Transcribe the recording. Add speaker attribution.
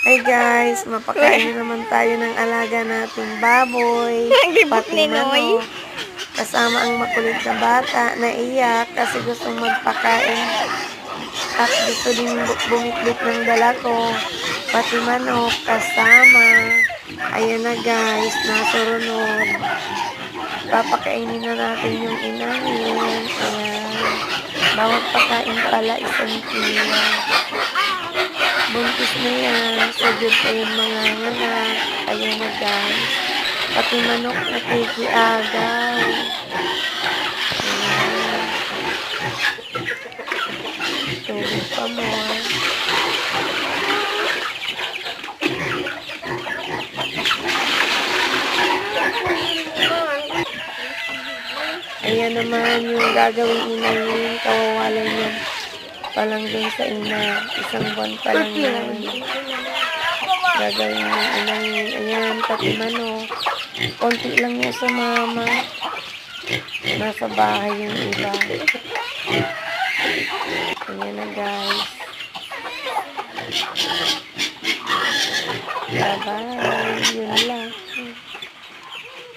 Speaker 1: Hi guys, mapakain na naman tayo ng alaga nating baboy, pati manok. Kasama ang makulit na bata na iyak kasi gustong magpakain at gusto din bumikbit ng dala ko. Pati manok kasama. Ayan na guys, nasurunod. Papakainin na natin yung inahin. Ayan. Bawat pakain pala 1 kilo. Buntis na yan. Sugod pa yung mga anak. Ayan na guys. Pati manok nakikiagaw. Ayan. Tubig pa mo. Ayan naman yung gagawin inahin. Kawawalan yan. Palang dun sa ina. 1 buwan pa lang yan. Gagawin yung inahin. Ayan, pati manok. Konti lang yan sa mama. Nasa bahay yung iba. Ayan na guys. Bye-bye. Yun lang.